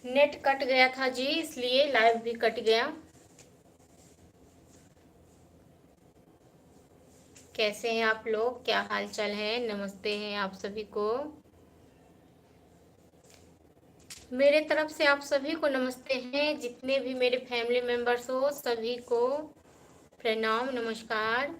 Net cut गया था जी, इसलिए लाइव भी कट गया। कैसे हैं आप लोग, क्या हाल चाल है? नमस्ते हैं आप सभी को। मेरे तरफ से आप सभी को नमस्ते हैं। जितने भी मेरे फैमिली मेंबर्स हो सभी को प्रणाम, नमस्कार।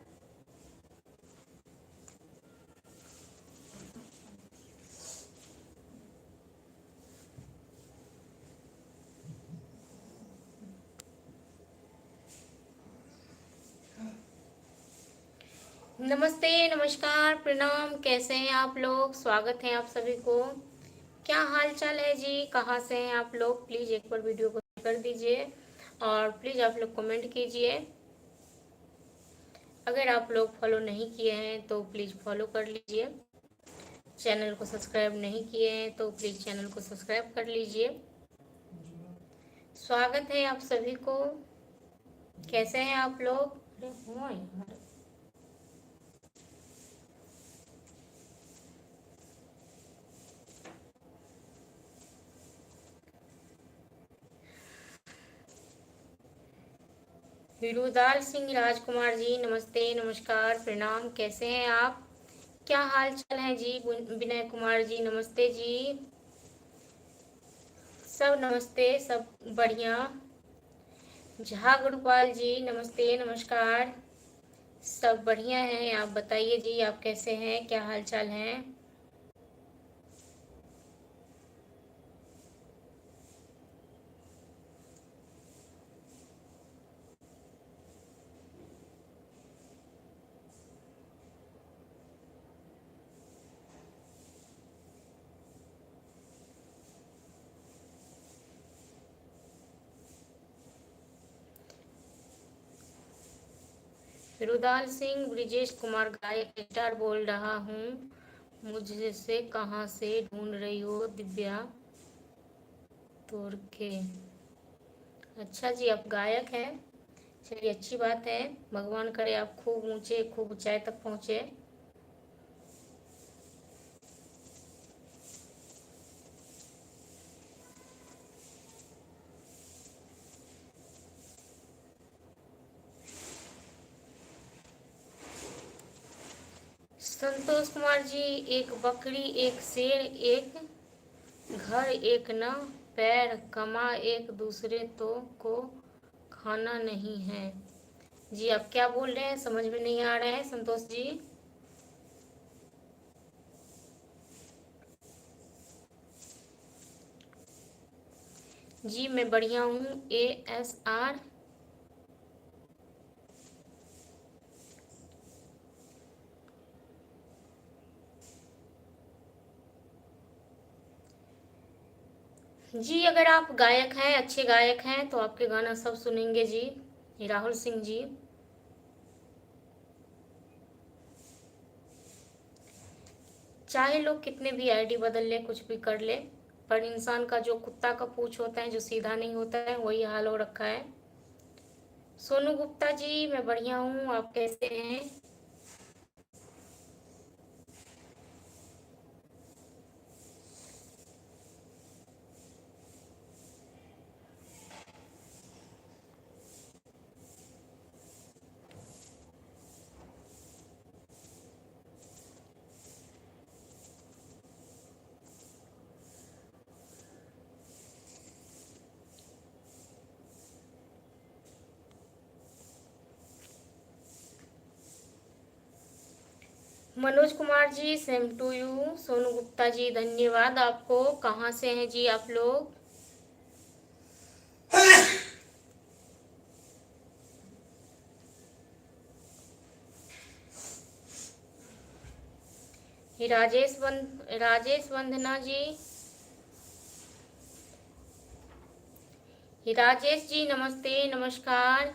नमस्ते, नमस्कार, प्रणाम। कैसे हैं आप लोग? स्वागत है आप सभी को। क्या हाल चाल है जी? कहाँ से हैं आप लोग? प्लीज़ एक बार वीडियो को कर दीजिए और प्लीज़ आप लोग कमेंट कीजिए। अगर आप लोग फॉलो नहीं किए हैं तो प्लीज़ फॉलो कर लीजिए। चैनल को सब्सक्राइब नहीं किए हैं तो प्लीज़ चैनल को सब्सक्राइब कर लीजिए। स्वागत है आप सभी को। कैसे हैं आप लोग? अरे हुआ यार। वीरूदाल सिंह राजकुमार जी, नमस्ते, नमस्कार, प्रणाम। कैसे हैं आप? क्या हाल चाल है जी? विनय कुमार जी, नमस्ते जी। सब नमस्ते, सब बढ़िया। झा गुरुपाल जी, नमस्ते, नमस्कार। सब बढ़िया हैं। आप बताइए जी, आप कैसे हैं? क्या हाल चाल है? रुदाल सिंह, ब्रिजेश कुमार गायक स्टार बोल रहा हूँ। मुझसे कहाँ से ढूंढ रही हो दिव्या तोड़ के? अच्छा जी, आप गायक हैं। चलिए, अच्छी बात है। भगवान करे आप खूब ऊंचे, खूब ऊंचाई तक पहुँचे। संतोष कुमार जी, एक बकरी एक शेर एक घर एक न पैर कमा एक दूसरे तो को खाना नहीं है। जी, आप क्या बोल रहे हैं? समझ में नहीं आ रहा है संतोष जी। जी मैं बढ़िया हूँ। ASR। जी, अगर आप गायक हैं, अच्छे गायक हैं तो आपके गाना सब सुनेंगे जी। राहुल सिंह जी। चाहे लोग कितने भी आईडी बदल ले, कुछ भी कर ले, पर इंसान का जो कुत्ता का पूंछ होता है, जो सीधा नहीं होता है, वही हाल हो रखा है। सोनू गुप्ता जी, मैं बढ़िया हूँ। आप कैसे हैं? Manoj Kumar ji, same to you. Sonu Gupta ji, धन्यवाद आपको। कहाँ से हैं जी आप लोग? राजेश वंदना जी। राजेश जी, नमस्ते, नमस्कार।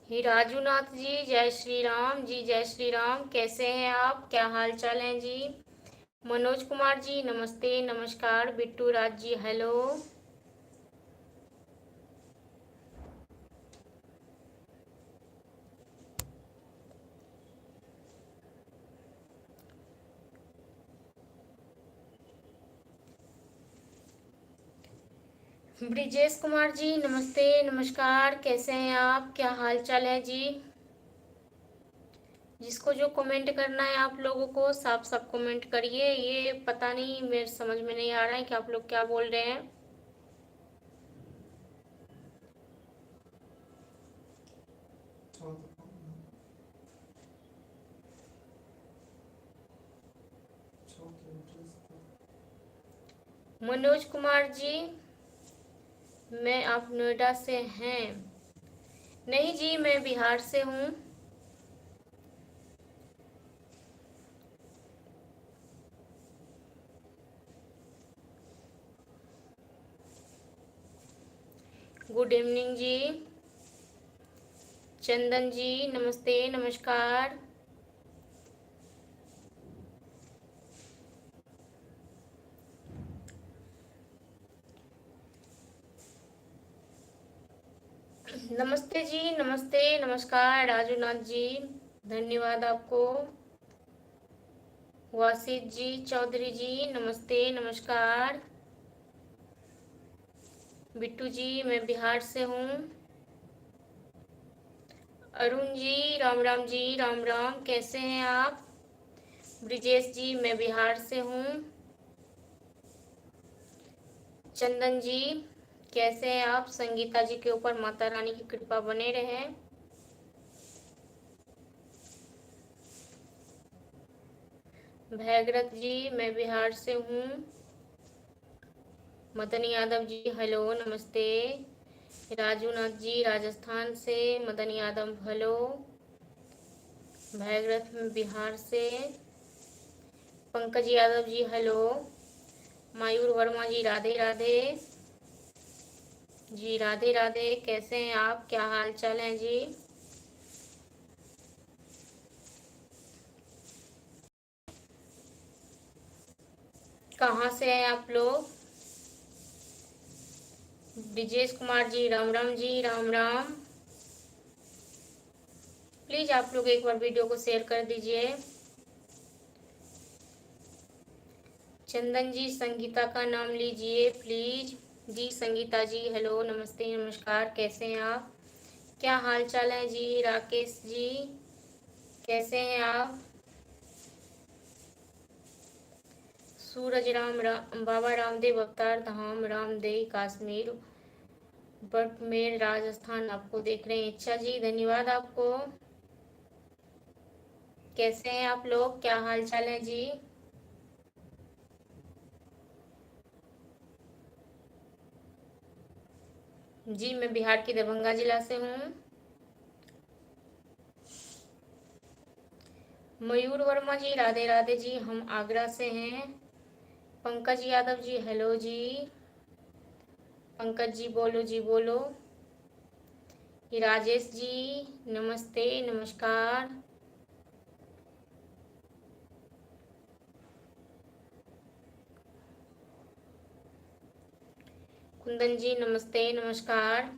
ही राजूनाथ जी जय श्री राम जी, जय श्री राम। कैसे हैं आप, क्या हाल चाल हैं जी? मनोज कुमार जी नमस्ते नमस्कार। बिट्टू राज जी हेलो। ब्रिजेश कुमार जी नमस्ते नमस्कार। कैसे हैं आप, क्या हाल चाल है जी? जिसको जो कमेंट करना है आप लोगों को साफ साफ कमेंट करिए। ये पता नहीं, मेरे समझ में नहीं आ रहा है कि आप लोग क्या बोल रहे हैं। मनोज कुमार जी, मैं आप नोएडा से हैं? नहीं जी, मैं बिहार से हूँ। गुड इवनिंग जी। चंदन जी नमस्ते नमस्कार। नमस्ते जी नमस्ते नमस्कार राजूनाथ जी, धन्यवाद आपको। वासित जी चौधरी जी नमस्ते नमस्कार। बिट्टू जी मैं बिहार से हूँ। अरुण जी राम जी राम राम। कैसे हैं आप? ब्रिजेश जी मैं बिहार से हूँ। चंदन जी कैसे हैं आप? संगीता जी के ऊपर माता रानी की कृपा बने रहे। भैगरथ जी मैं बिहार से हूँ। मदन यादव जी हेलो नमस्ते। राजूनाथ जी राजस्थान से। मदन यादव हेलो। भैगरथ में बिहार से। पंकज यादव जी हेलो। मयूर वर्मा जी राधे राधे जी, राधे राधे। कैसे हैं आप, क्या हाल चाल है जी? कहाँ से हैं आप लोग? ब्रिजेश कुमार जी राम जी राम राम। प्लीज आप लोग एक बार वीडियो को शेयर कर दीजिए। चंदन जी संगीता का नाम लीजिए प्लीज। जी संगीता जी हेलो नमस्ते नमस्कार। कैसे हैं आप, क्या हाल चाल है जी? राकेश जी कैसे हैं आप? सूरज बाबा रामदेव अवतार धाम रामदेव कश्मीर बटमेर राजस्थान आपको देख रहे हैं। अच्छा जी धन्यवाद आपको। कैसे हैं आप लोग, क्या हाल चाल है जी? जी मैं बिहार की दरभंगा जिला से हूँ। मयूर वर्मा जी राधे राधे जी, हम आगरा से हैं। पंकज यादव जी हेलो जी। पंकज जी बोलो जी बोलो। ये राजेश जी नमस्ते नमस्कार। कुंदन जी नमस्ते नमस्कार।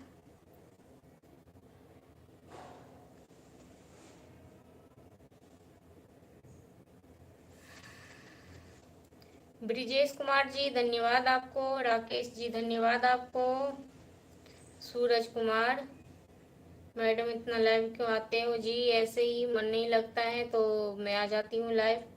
ब्रिजेश कुमार जी धन्यवाद आपको। राकेश जी धन्यवाद आपको। सूरज कुमार मैडम इतना लाइव क्यों आते हो जी? ऐसे ही मन नहीं लगता है तो मैं आ जाती हूँ लाइव।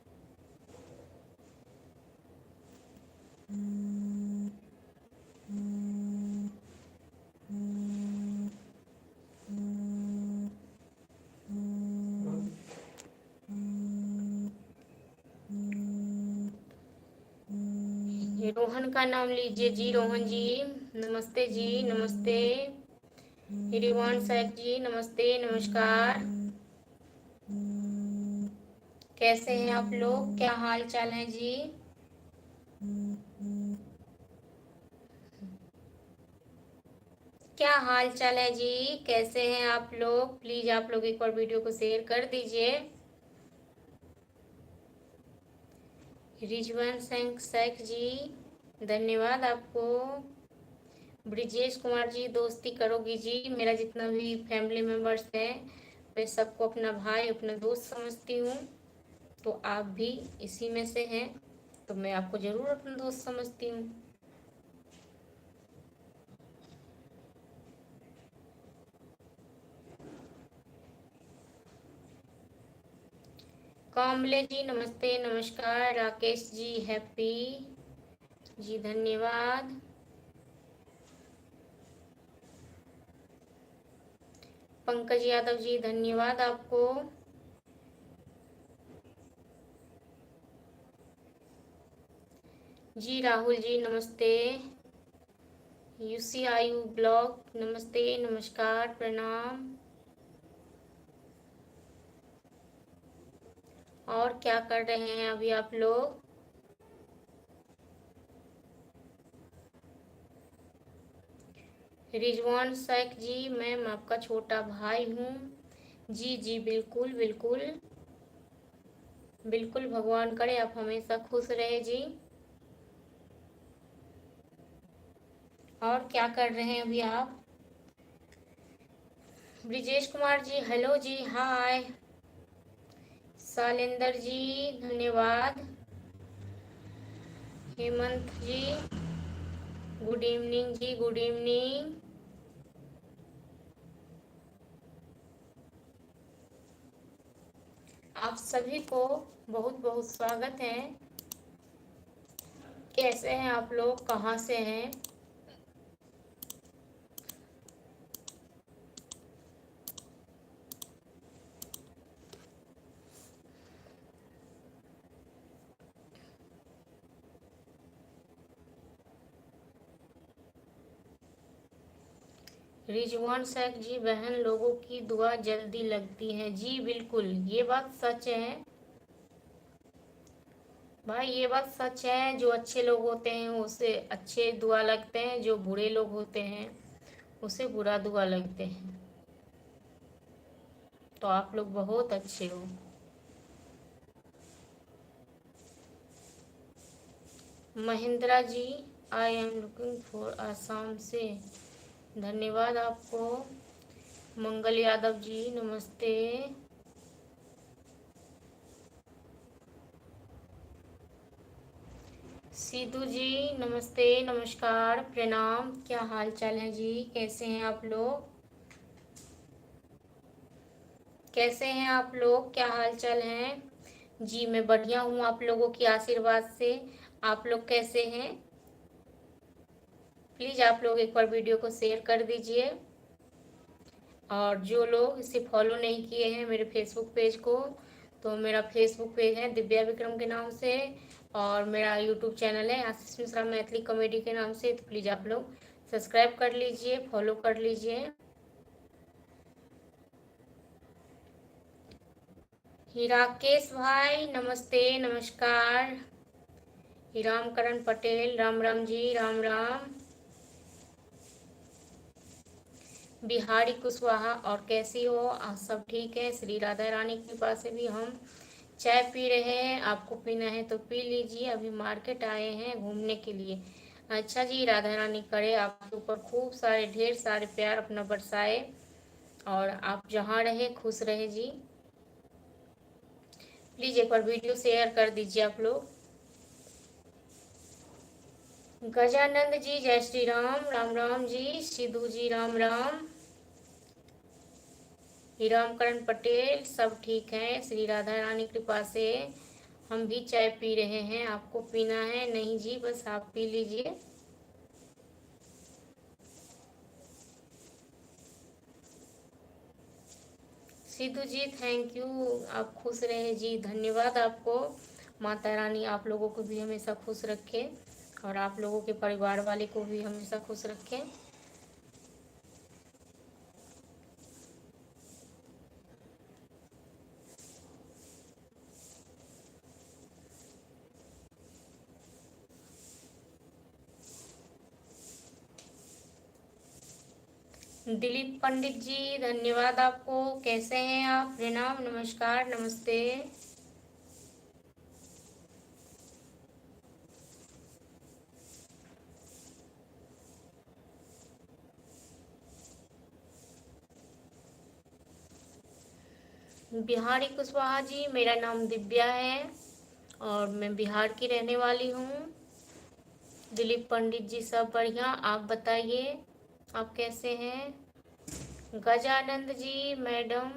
ये रोहन का नाम लीजिए जी। रोहन जी नमस्ते जी नमस्ते। रिवान सैक जी नमस्ते नमस्कार। कैसे हैं आप लोग, क्या हाल चाल है जी? क्या हाल चाल है जी? कैसे हैं आप लोग? प्लीज आप लोग एक बार वीडियो को शेयर कर दीजिए। रिजवान सिंह शेख जी, धन्यवाद आपको। ब्रिजेश कुमार जी, दोस्ती करोगी जी? मेरा जितना भी फैमिली मेम्बर्स है मैं सबको अपना भाई अपना दोस्त समझती हूँ, तो आप भी इसी में से हैं, तो मैं आपको ज़रूर अपना दोस्त समझती हूँ। कामले जी नमस्ते, नमस्कार। राकेश जी हैप्पी जी, धन्यवाद। पंकज यादव जी, धन्यवाद आपको। जी राहुल जी नमस्ते। UCIU ब्लॉग नमस्ते, नमस्कार, प्रणाम। और क्या कर रहे हैं अभी आप लोग? रिजवान शेख जी, मैं आपका छोटा भाई हूँ। जी जी, बिल्कुल बिल्कुल बिल्कुल, भगवान करे आप हमेशा खुश रहे जी। और क्या कर रहे हैं अभी आप? ब्रिजेश कुमार जी हेलो जी, हाय। शालिंदर जी धन्यवाद। हेमंत जी गुड इवनिंग जी, गुड इवनिंग। आप सभी को बहुत बहुत स्वागत है। कैसे हैं आप लोग? कहाँ से हैं? रिजवान शेख जी, बहन लोगों की दुआ जल्दी लगती है जी, बिल्कुल ये बात सच है भाई, ये बात सच है। जो अच्छे लोग होते हैं उसे अच्छे दुआ लगते हैं, जो बुरे लोग होते हैं उसे बुरा दुआ लगते हैं। तो आप लोग बहुत अच्छे हो। Mahindra ji, I am looking for Assam से, धन्यवाद आपको। मंगल यादव जी नमस्ते। सीधू जी नमस्ते, नमस्कार, प्रणाम। क्या हाल चाल है जी? कैसे हैं आप लोग? कैसे हैं आप लोग? क्या हाल चाल है जी? मैं बढ़िया हूँ आप लोगों की आशीर्वाद से। आप लोग कैसे हैं? प्लीज आप लोग एक बार वीडियो को शेयर कर दीजिए। और जो लोग इसे फॉलो नहीं किए हैं मेरे फेसबुक पेज को, तो मेरा फेसबुक पेज है दिव्या विक्रम के नाम से, और मेरा यूट्यूब चैनल है आशीष मिश्रा मैथिली कॉमेडी के नाम से, तो प्लीज़ आप लोग सब्सक्राइब कर लीजिए, फॉलो कर लीजिए। ही राकेश भाई नमस्ते, नमस्कार। ही रामकरण पटेल, राम राम जी, राम राम। बिहारी कुशवाहा, और कैसी हो? आप सब ठीक है? श्री राधा रानी के पास से भी हम चाय पी रहे हैं। आपको पीना है तो पी लीजिए, अभी मार्केट आए हैं घूमने के लिए। अच्छा जी, राधा रानी करे आपके ऊपर खूब सारे ढेर सारे प्यार अपना बरसाए, और आप जहाँ रहे खुश रहे जी। प्लीज़ एक बार वीडियो शेयर कर दीजिए आप लोग। गजानंद जी जय श्री राम, राम राम जी। सिद्धू जी राम राम। हीरामकरण पटेल सब ठीक है, श्री राधा रानी कृपा से। हम भी चाय पी रहे हैं। आपको पीना है? नहीं जी, बस आप पी लीजिए। सिद्धू जी थैंक यू, आप खुश रहे जी, धन्यवाद आपको। माता रानी आप लोगों को भी हमेशा खुश रखे, और आप लोगों के परिवार वाले को भी हमेशा खुश रखें। दिलीप पंडित जी धन्यवाद आपको। कैसे हैं आप? प्रणाम, नमस्कार, नमस्ते। बिहारी कुशवाहा जी, मेरा नाम दिव्या है और मैं बिहार की रहने वाली हूँ। दिलीप पंडित जी सब बढ़िया, आप बताइए आप कैसे हैं? गजानंद जी मैडम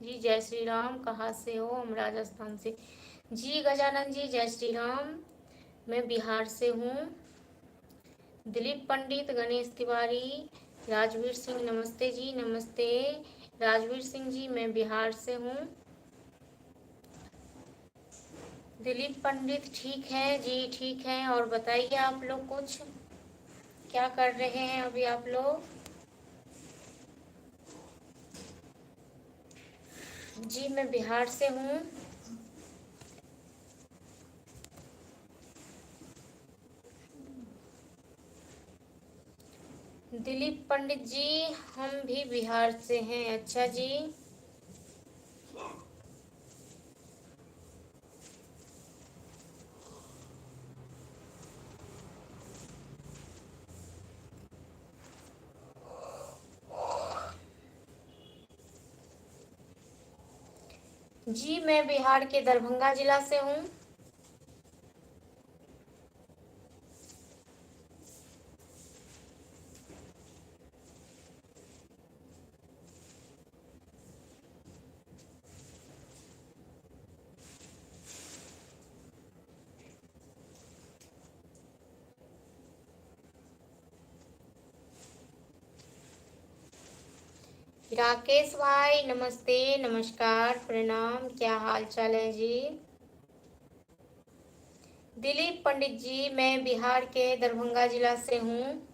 जी जय श्री राम, कहाँ से हो? हम राजस्थान से। जी गजानंद जी जय श्री राम, मैं बिहार से हूँ। दिलीप पंडित, गणेश तिवारी, राजवीर सिंह नमस्ते जी, नमस्ते। राजवीर सिंह जी मैं बिहार से हूँ। दिलीप पंडित ठीक है जी, ठीक है। और बताइए आप लोग कुछ क्या कर रहे हैं अभी आप लोग? जी मैं बिहार से हूँ। दिलीप पंडित जी हम भी बिहार से हैं। अच्छा जी। जी मैं बिहार के दरभंगा जिला से हूँ। राकेश भाई नमस्ते, नमस्कार, प्रणाम, क्या हाल चाल है जी? दिलीप पंडित जी मैं बिहार के दरभंगा जिला से हूँ।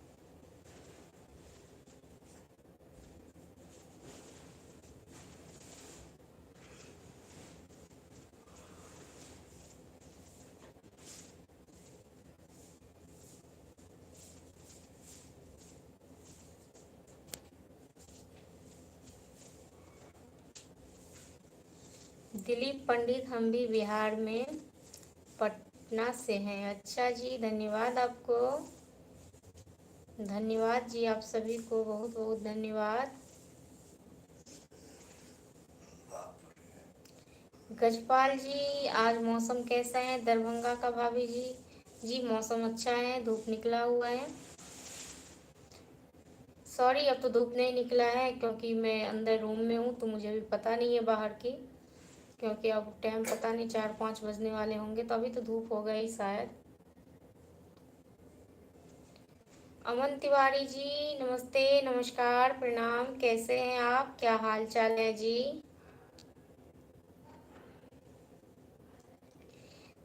दिलीप पंडित हम भी बिहार में पटना से हैं। अच्छा जी, धन्यवाद आपको। धन्यवाद जी, आप सभी को बहुत बहुत धन्यवाद। गजपाल जी आज मौसम कैसा है दरभंगा का भाभी जी? जी मौसम अच्छा है, धूप निकला हुआ है। सॉरी अब तो धूप नहीं निकला है क्योंकि मैं अंदर रूम में हूँ तो मुझे भी पता नहीं है बाहर की, क्योंकि अब टाइम पता नहीं 4-5 बजने वाले होंगे तो अभी तो धूप हो गई शायद। अमन तिवारी जी नमस्ते, नमस्कार, प्रणाम, कैसे हैं आप? क्या हाल चाल है जी?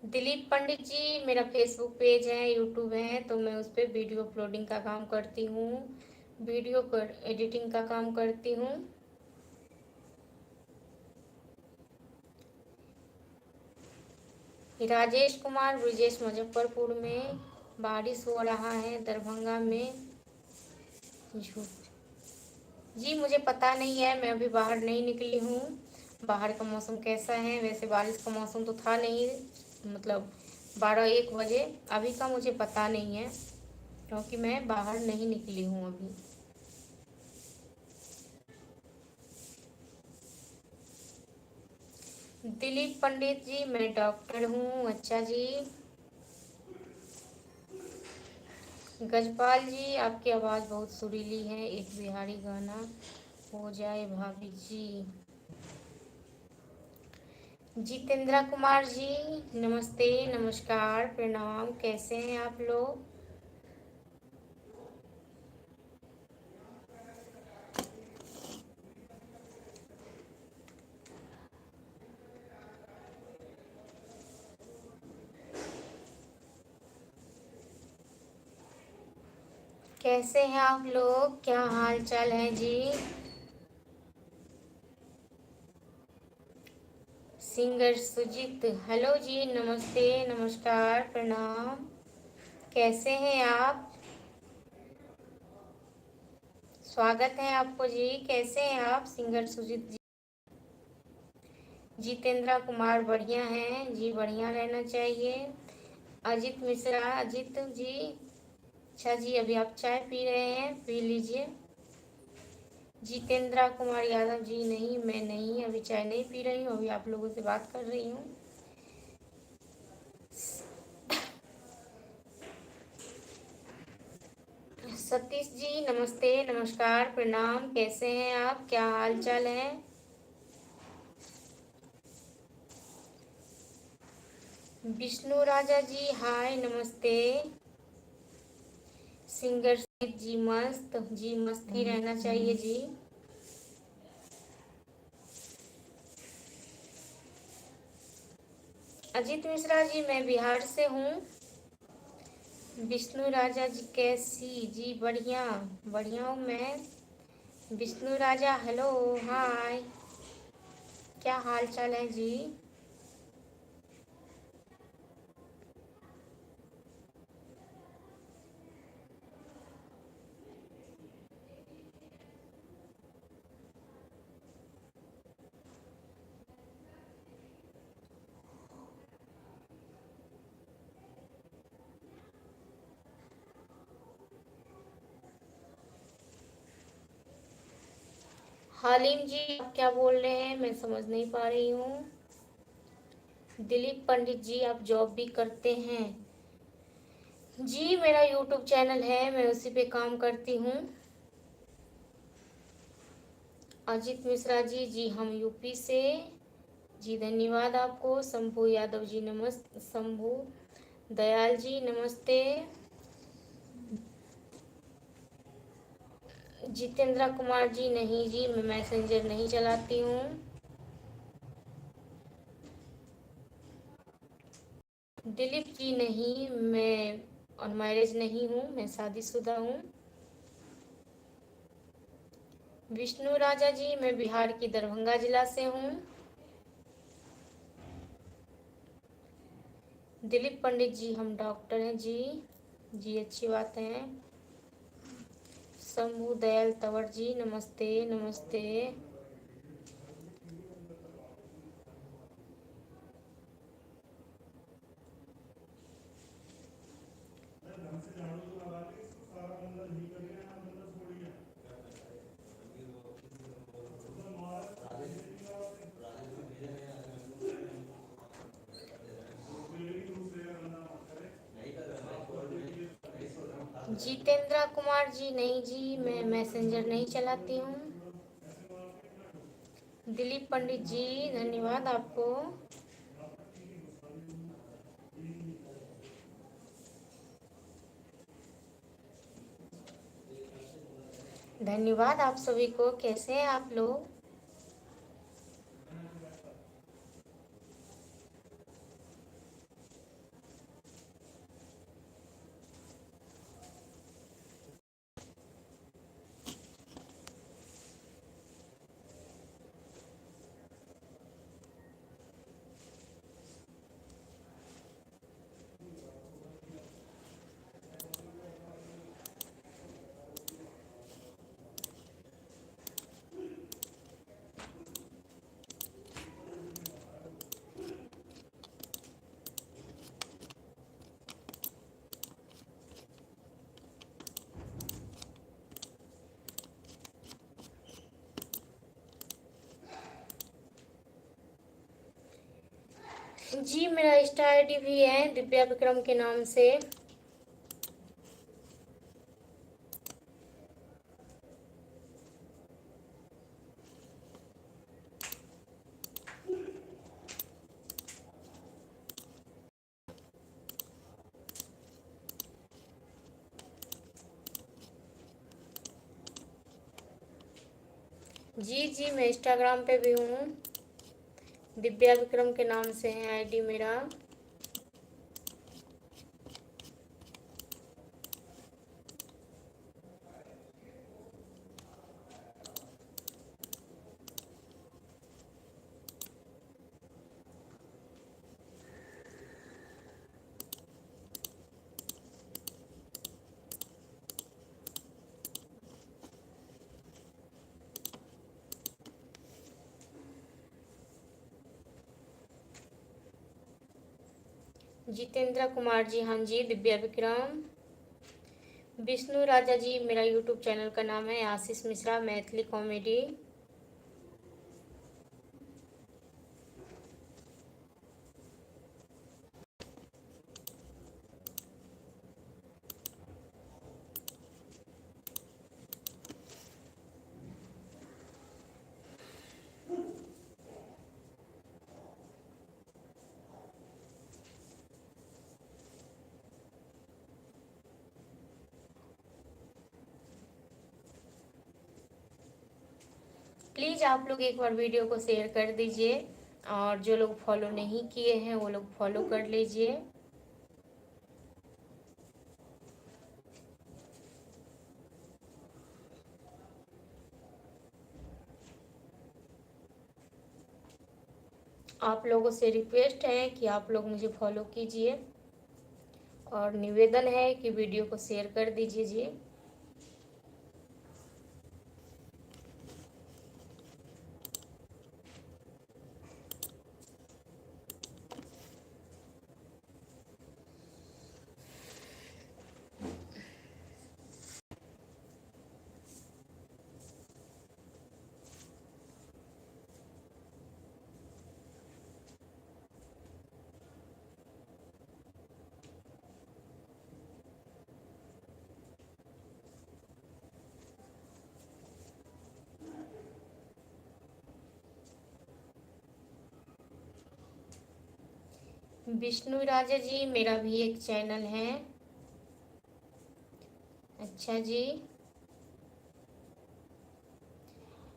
दिलीप पंडित जी मेरा फेसबुक पेज है, यूट्यूब है, तो मैं उस पर वीडियो अपलोडिंग का काम करती हूँ, वीडियो पर एडिटिंग का काम करती हूँ। राजेश कुमार ब्रिजेश मुजफ्फरपुर में बारिश हो रहा है दरभंगा में। झूठ जी मुझे पता नहीं है, मैं अभी बाहर नहीं निकली हूँ। बाहर का मौसम कैसा है? वैसे बारिश का मौसम तो था नहीं, मतलब 12-1 बजे। अभी का मुझे पता नहीं है क्योंकि मैं बाहर नहीं निकली हूँ अभी। दिलीप पंडित जी मैं डॉक्टर हूँ। अच्छा जी। गजपाल जी आपकी आवाज़ बहुत सुरीली है, एक बिहारी गाना हो जाए भाभी जी। जितेंद्रा कुमार जी नमस्ते, नमस्कार, प्रणाम, कैसे हैं आप लोग? कैसे हैं आप लोग? क्या हाल चाल है जी? सिंगर सुजीत हेलो जी, नमस्ते, नमस्कार, प्रणाम, कैसे हैं आप? स्वागत है आपको जी। कैसे हैं आप सिंगर सुजीत जी? जितेंद्र कुमार बढ़िया हैं जी, बढ़िया रहना चाहिए। अजित मिश्रा, अजित जी, अच्छा जी, अभी आप चाय पी रहे हैं, पी लीजिए। जितेंद्र कुमार यादव जी, नहीं मैं नहीं, अभी चाय नहीं पी रही हूँ, अभी आप लोगों से बात कर रही हूँ। सतीश जी नमस्ते, नमस्कार, प्रणाम, कैसे हैं आप, क्या हाल चाल है? विष्णु राजा जी हाय, नमस्ते। सिंगर सुजीत जी मस्त जी, मस्त ही रहना चाहिए जी। अजित मिश्रा जी मैं बिहार से हूँ। विष्णु राजा जी कैसी जी, बढ़िया बढ़िया हूँ मैं। विष्णु राजा हेलो, हाय, क्या हाल चाल है जी? हालिम जी आप क्या बोल रहे हैं, मैं समझ नहीं पा रही हूँ। दिलीप पंडित जी आप जॉब भी करते हैं जी? मेरा यूट्यूब चैनल है, मैं उसी पे काम करती हूँ। अजित मिश्रा जी, जी हम यूपी से जी, धन्यवाद आपको। शंभू यादव जी नमस्ते, शंभू दयाल जी नमस्ते। जितेंद्र कुमार जी नहीं जी, मैं मैसेंजर नहीं चलाती हूँ। दिलीप जी नहीं, मैं अनमैरिज नहीं हूँ, मैं शादीशुदा हूँ। विष्णु राजा जी मैं बिहार की दरभंगा जिला से हूँ। दिलीप पंडित जी हम डॉक्टर हैं जी, जी अच्छी बात है। शंभू दयाल तंवर जी नमस्ते, नमस्ते। जितेंद्र कुमार जी नहीं जी, मैं मैसेंजर नहीं चलाती हूँ। दिलीप पंडित जी धन्यवाद आपको। धन्यवाद आप सभी को। कैसे हैं आप लोग? जी मेरा इंस्टा आईडी भी है दिव्या विक्रम के नाम से। जी जी मैं इंस्टाग्राम पे भी हूँ, दिव्या विक्रम के नाम से है आईडी मेरा। जितेंद्र कुमार जी, हाँ जी। दिव्या विक्रम। विष्णु राजा जी, मेरा यूट्यूब चैनल का नाम है आशीष मिश्रा मैथिली कॉमेडी। प्लीज़ आप लोग एक बार वीडियो को शेयर कर दीजिए, और जो लोग फॉलो नहीं किए हैं वो लोग फॉलो कर लीजिए। आप लोगों से रिक्वेस्ट है कि आप लोग मुझे फॉलो कीजिए, और निवेदन है कि वीडियो को शेयर कर दीजिए जी। विष्णु राजा जी, मेरा भी एक चैनल है। अच्छा जी।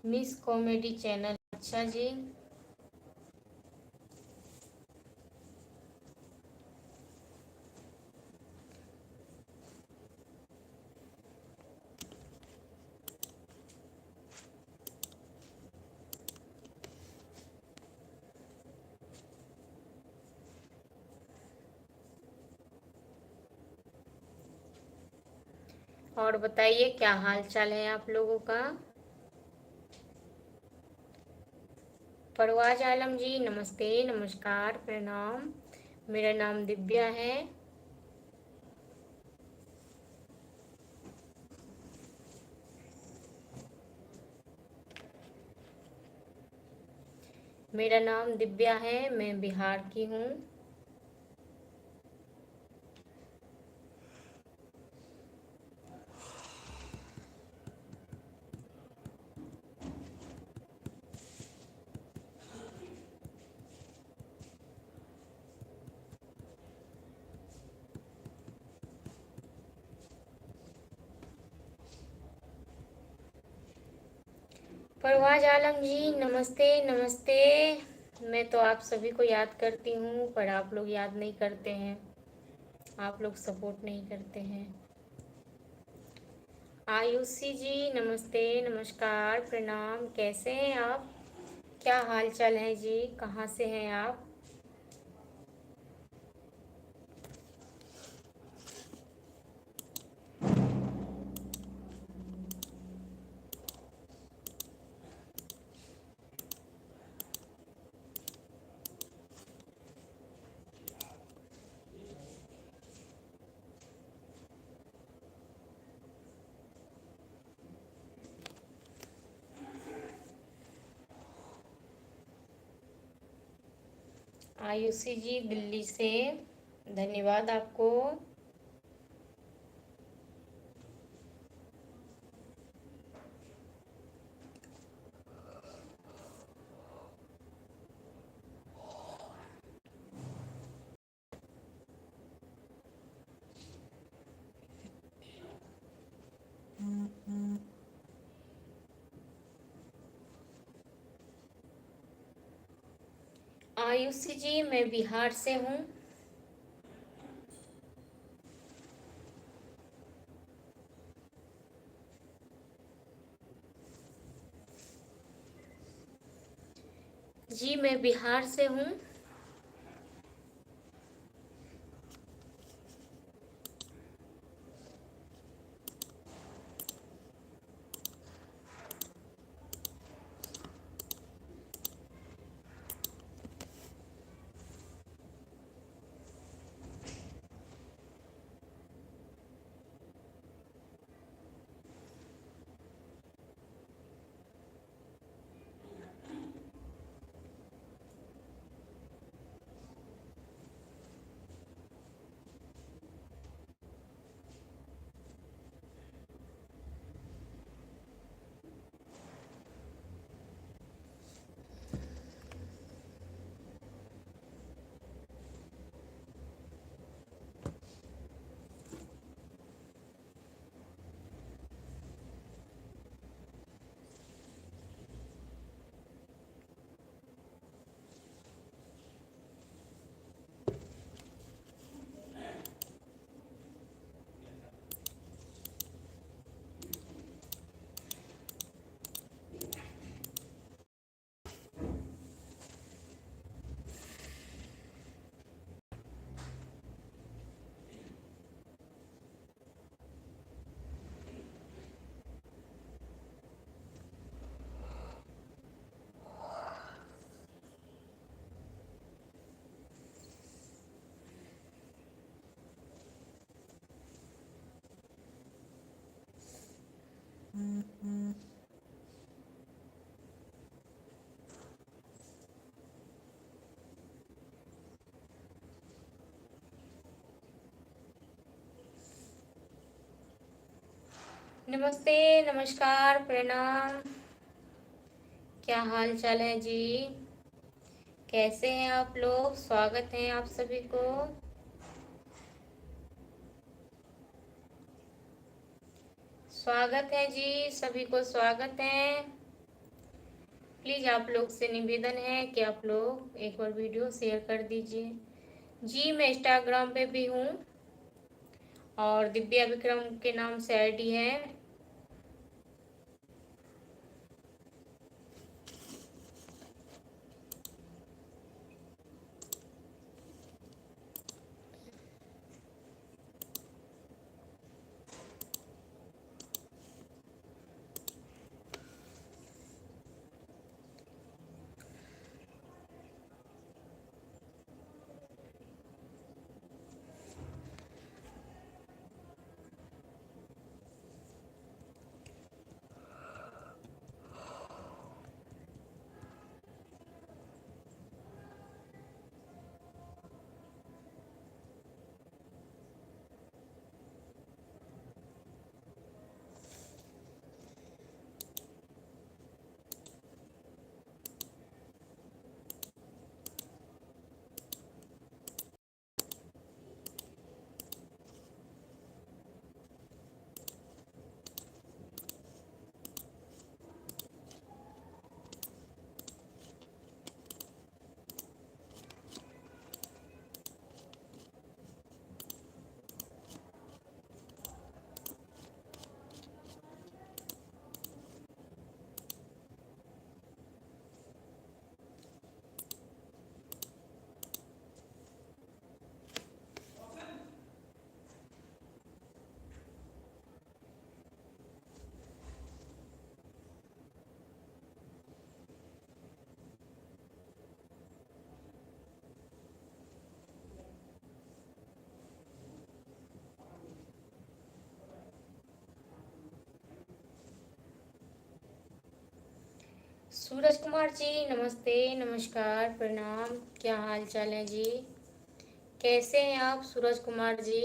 मिस कॉमेडी चैनल, अच्छा जी। और बताइए क्या हाल चाल है आप लोगों का। परवाज आलम जी, नमस्ते, नमस्कार, प्रणाम। मेरा नाम दिव्या है। मेरा नाम दिव्या है, मैं बिहार की हूँ। परवाज आलम जी, नमस्ते, नमस्ते। मैं तो आप सभी को याद करती हूँ, पर आप लोग याद नहीं करते हैं, आप लोग सपोर्ट नहीं करते हैं। आयुषी जी, नमस्ते, नमस्कार, प्रणाम। कैसे हैं आप? क्या हाल चाल है जी? कहाँ से हैं आप? आयुषी जी, दिल्ली से, धन्यवाद आपको। आयुषी जी, मैं बिहार से हूँ। जी, मैं बिहार से हूँ। नमस्ते, नमस्कार, प्रणाम। क्या हाल चाल है जी? कैसे हैं आप लोग? स्वागत है आप सभी को। स्वागत है जी, सभी को स्वागत है। प्लीज आप लोग से निवेदन है कि आप लोग एक बार वीडियो शेयर कर दीजिए जी। मैं इंस्टाग्राम पे भी हूँ और दिव्या विक्रम के नाम से आईडी है। सूरज कुमार जी, नमस्ते, नमस्कार, प्रणाम। क्या हाल चाल है जी? कैसे हैं आप सूरज कुमार जी?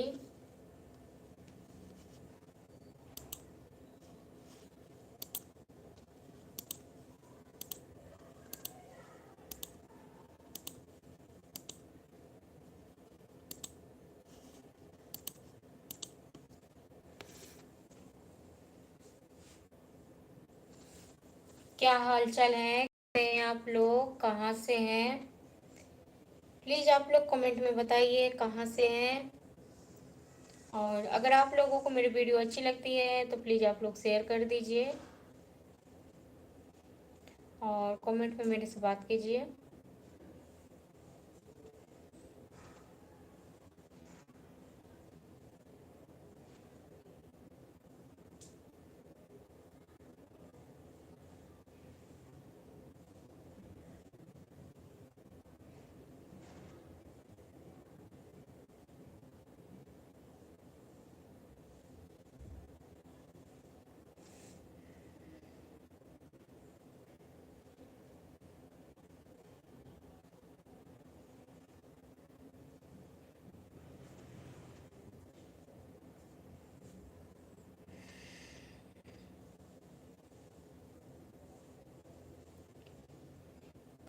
क्या हाल चाल है? कैसे हैं आप लोग? कहाँ से हैं? प्लीज आप लोग कमेंट में बताइए कहाँ से हैं। और अगर आप लोगों को मेरी वीडियो अच्छी लगती है तो प्लीज आप लोग शेयर कर दीजिए और कमेंट में मेरे से बात कीजिए।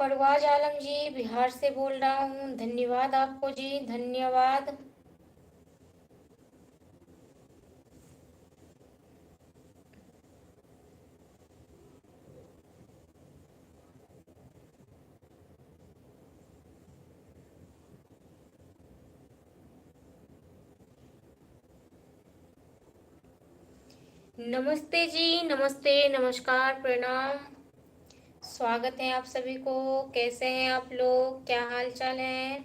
परवाज आलम जी, बिहार से बोल रहा हूँ। धन्यवाद आपको जी, धन्यवाद। नमस्ते जी, नमस्ते, नमस्कार, प्रणाम। स्वागत है आप सभी को। कैसे हैं आप लोग? क्या हाल चाल है?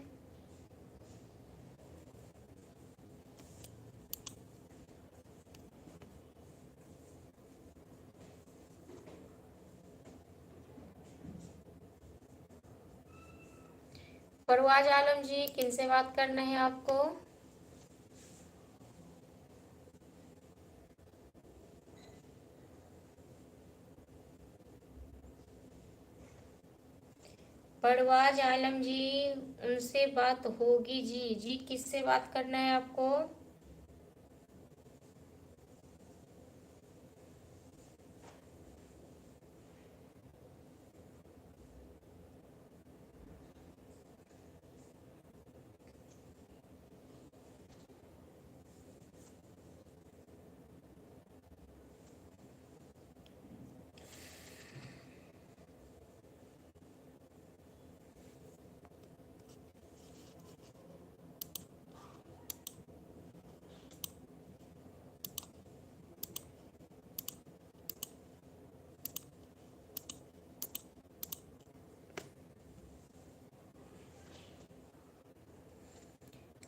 परवाज आलम जी, किन से बात करना है आपको? परवाज आलम जी, उनसे बात होगी जी। जी किससे बात करना है आपको?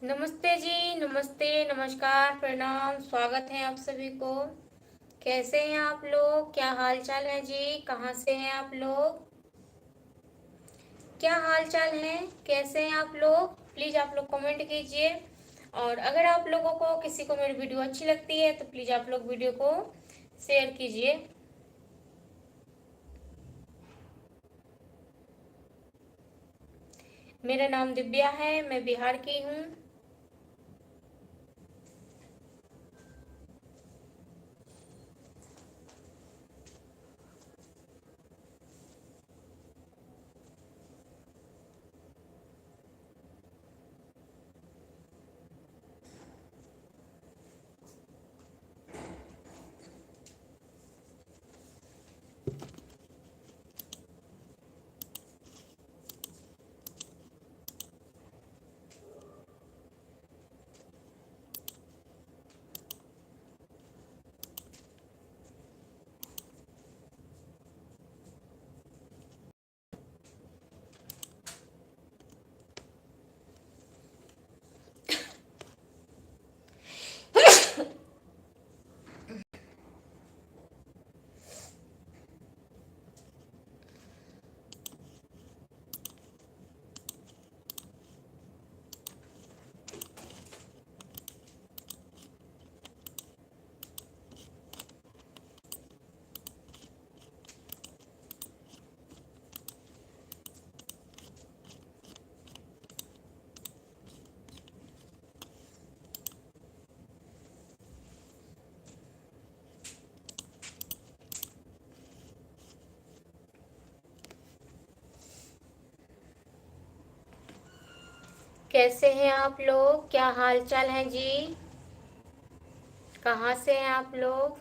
नमस्ते जी, नमस्ते, नमस्कार, प्रणाम, स्वागत है आप सभी को। कैसे हैं आप लोग? क्या हाल चाल है जी? कहाँ से हैं आप लोग? क्या हाल चाल है? कैसे हैं आप लोग? प्लीज आप लोग कमेंट कीजिए। और अगर आप लोगों को किसी को मेरी वीडियो अच्छी लगती है तो प्लीज आप लोग वीडियो को शेयर कीजिए। मेरा नाम दिव्या है, मैं बिहार की हूँ। कैसे हैं आप लोग? क्या हाल चाल है जी? कहाँ से हैं आप लोग?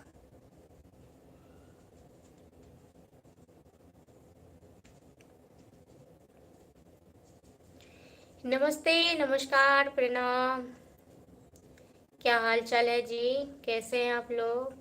नमस्ते, नमस्कार, प्रणाम। क्या हाल चाल है जी? कैसे हैं आप लोग?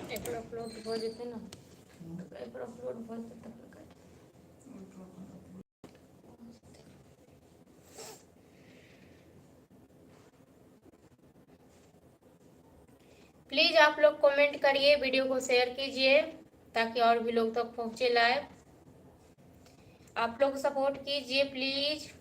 एक अपलोड हो जेते ना, एक अपलोड हो जेते तब कर। प्लीज आप लोग कमेंट करिए, वीडियो को शेयर कीजिए ताकि और भी लोग तक पहुंचे लाइव। आप लोग सपोर्ट कीजिए प्लीज।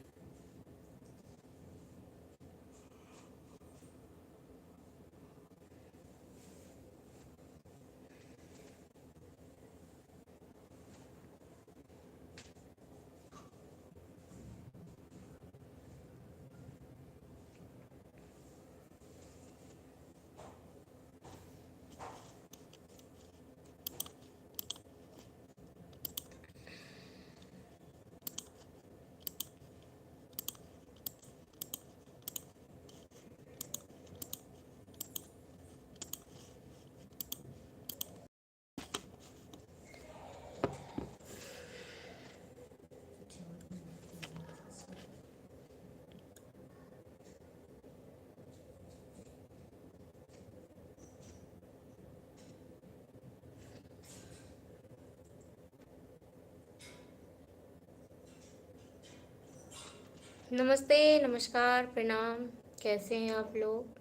नमस्ते, नमस्कार, प्रणाम। कैसे हैं आप लोग?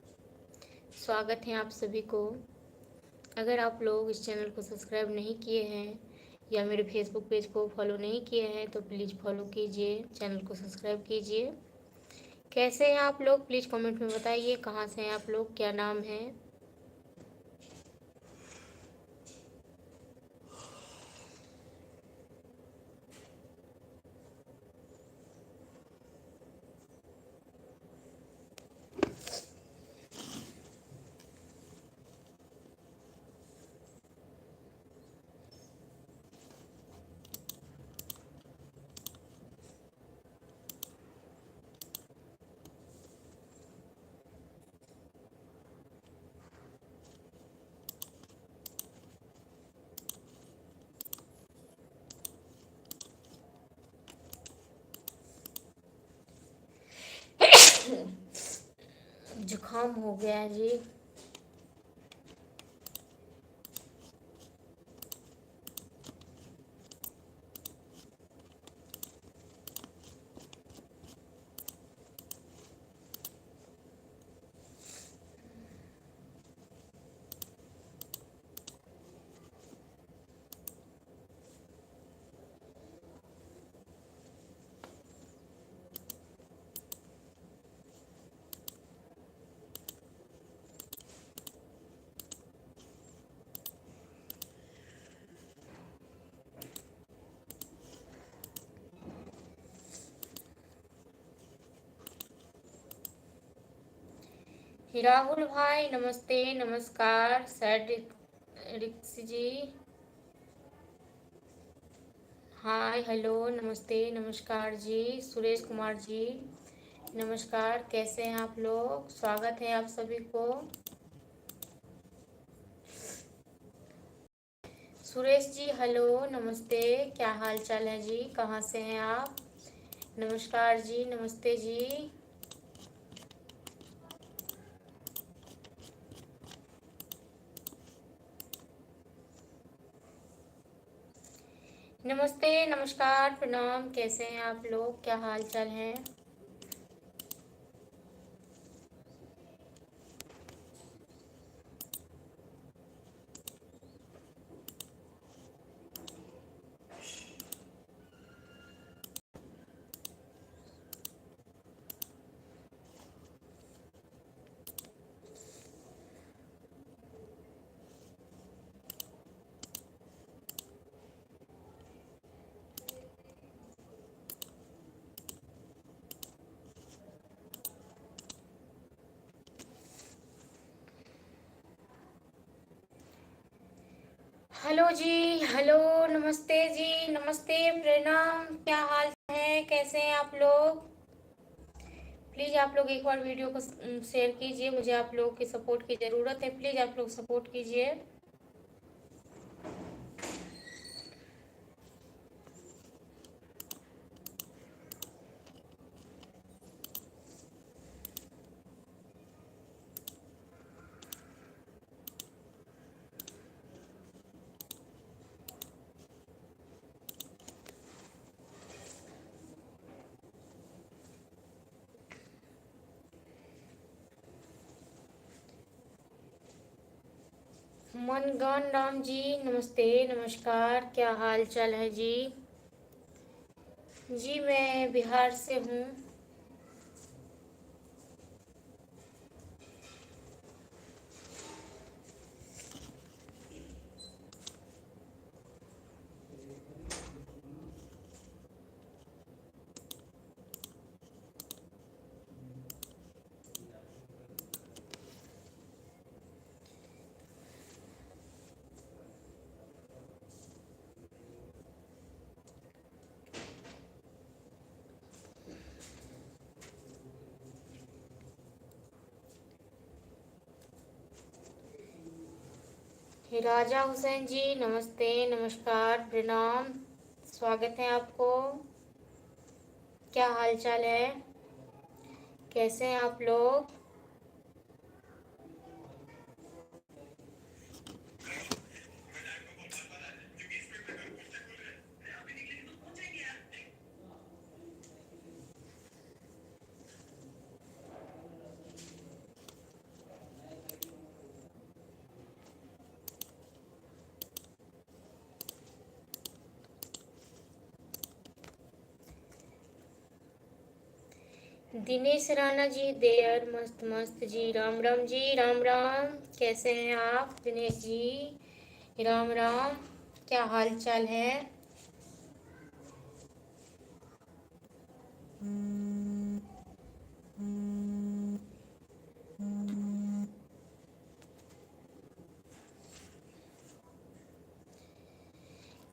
स्वागत है आप सभी को। अगर आप लोग इस चैनल को सब्सक्राइब नहीं किए हैं या मेरे फेसबुक पेज को फॉलो नहीं किए हैं तो प्लीज़ फॉलो कीजिए, चैनल को सब्सक्राइब कीजिए। कैसे हैं आप लोग? प्लीज़ कमेंट में बताइए कहाँ से हैं आप लोग, क्या नाम है। जुकाम हो गया है जी। राहुल भाई नमस्ते, नमस्कार। सैड रिक्स जी, हाय, हेलो, नमस्ते, नमस्कार जी। सुरेश कुमार जी, नमस्कार। कैसे हैं आप लोग? स्वागत है आप सभी को। सुरेश जी हेलो, नमस्ते। क्या हाल चाल है जी? कहाँ से हैं आप? नमस्कार जी, नमस्ते जी। नमस्ते, नमस्कार, प्रणाम। कैसे हैं आप लोग? क्या हाल चाल है? हेलो जी, हेलो, नमस्ते जी, नमस्ते, प्रणाम। क्या हाल है? कैसे हैं आप लोग? प्लीज़ आप लोग एक बार वीडियो को शेयर कीजिए। मुझे आप लोगों की सपोर्ट की ज़रूरत है। प्लीज़ आप लोग सपोर्ट कीजिए। मनगन राम जी, नमस्ते, नमस्कार। क्या हाल चाल है जी? जी मैं बिहार से हूँ। राजा हुसैन जी, नमस्ते, नमस्कार, प्रणाम। स्वागत है आपको। क्या हाल चाल है? कैसे हैं आप लोग? दिनेश राणा जी देयर, मस्त मस्त जी, राम राम जी, राम राम। कैसे हैं आप दिनेश जी? राम राम। क्या हाल चाल है?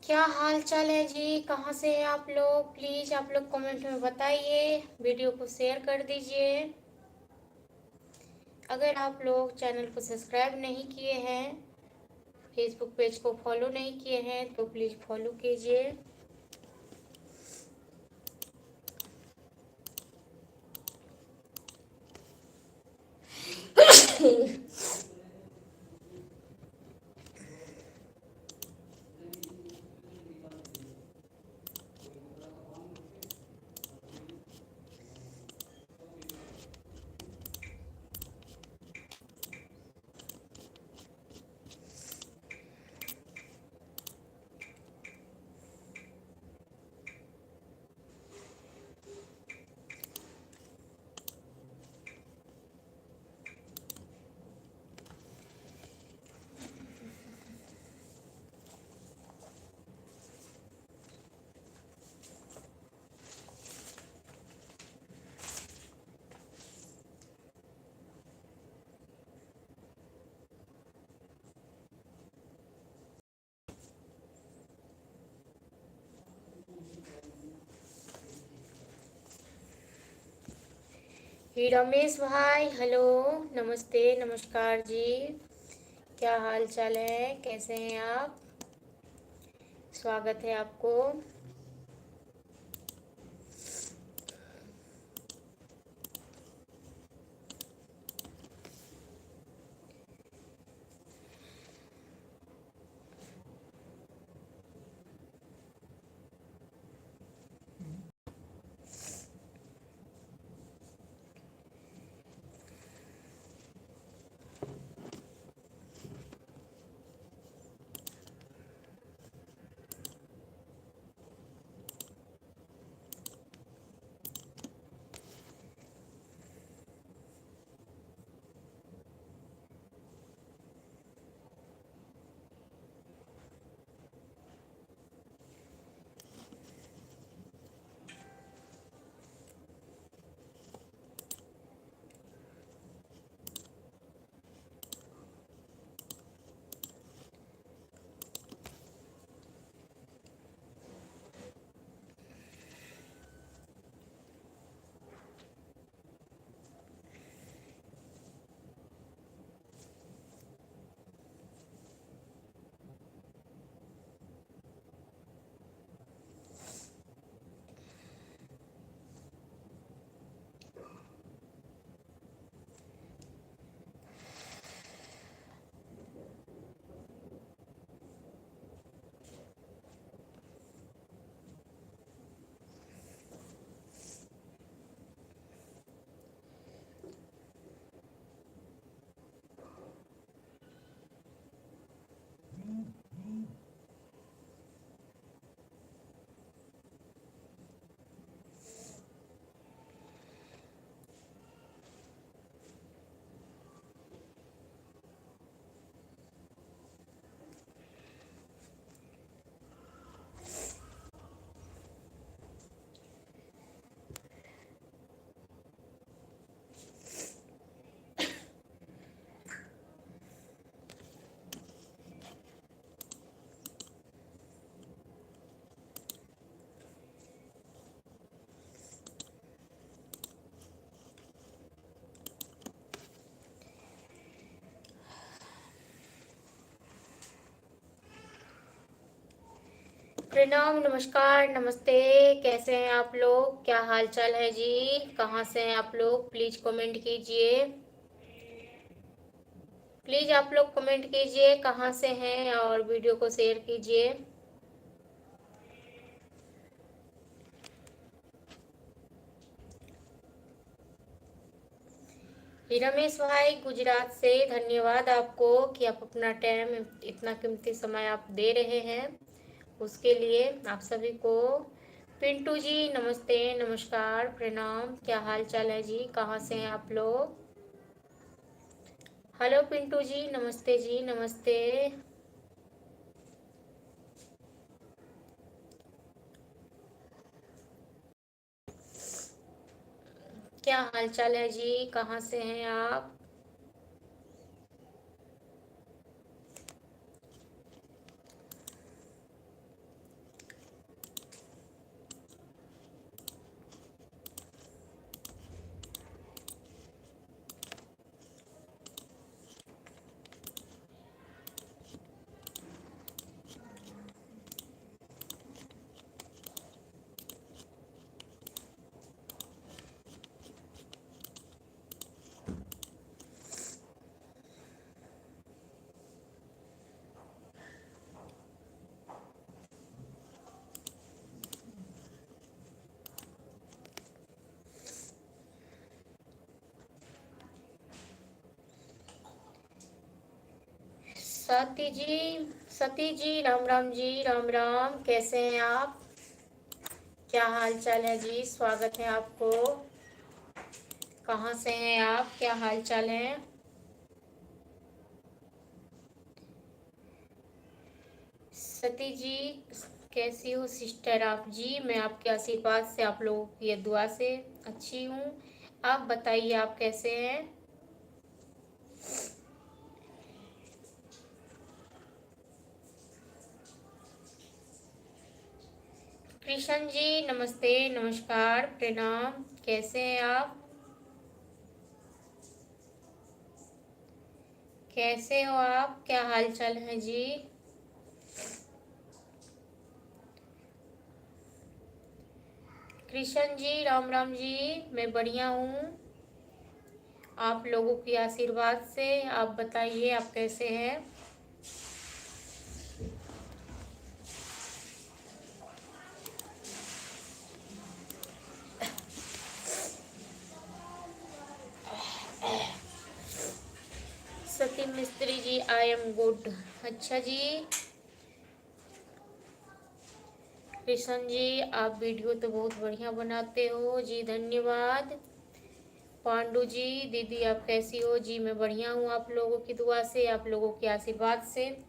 क्या हाल चाल है जी? कहाँ से हैं आप लोग? प्लीज़ आप लोग कमेंट में बताइए, वीडियो को शेयर कर दीजिए। अगर आप लोग चैनल को सब्सक्राइब नहीं किए हैं, फेसबुक पेज को फॉलो नहीं किए हैं, तो प्लीज़ फॉलो कीजिए। रमेश भाई, हेलो, नमस्ते, नमस्कार जी। क्या हाल चाल है? कैसे हैं आप? स्वागत है आपको। प्रणाम, नमस्कार, नमस्ते। कैसे हैं आप लोग? क्या हाल चाल है जी? कहाँ से हैं आप लोग? प्लीज कमेंट कीजिए। प्लीज आप लोग कमेंट कीजिए कहाँ से हैं, और वीडियो को शेयर कीजिए। रमेश भाई गुजरात से, धन्यवाद आपको कि आप अपना टाइम, इतना कीमती समय आप दे रहे हैं। उसके लिए आप सभी को पिंटू जी नमस्ते, नमस्कार, प्रणाम, क्या हाल चाल है जी, कहाँ से हैं आप लोग? हेलो पिंटू जी, नमस्ते। क्या हाल चाल है जी, कहाँ से हैं आप? सती जी, राम राम जी, राम राम, कैसे हैं आप? क्या हाल चाल है जी, स्वागत है आपको। कहाँ से हैं आप, क्या हाल चाल है? सती जी कैसी हो सिस्टर आप जी? मैं आपके आशीर्वाद से, आप लोगों की ये दुआ से अच्छी हूँ। आप बताइए आप कैसे हैं? कृष्ण जी नमस्ते, नमस्कार, प्रणाम, कैसे हैं आप? कैसे हो आप, क्या हाल चाल है जी? कृष्ण जी राम राम जी, मैं बढ़िया हूँ, आप लोगों की आशीर्वाद से। आप बताइए आप कैसे हैं? सती मिस्त्री जी आई एम गुड। अच्छा जी। कृष्ण जी आप वीडियो तो बहुत बढ़िया बनाते हो जी, धन्यवाद। पांडु जी दीदी आप कैसी हो जी? मैं बढ़िया हूँ, आप लोगों की दुआ से, आप लोगों के आशीर्वाद से।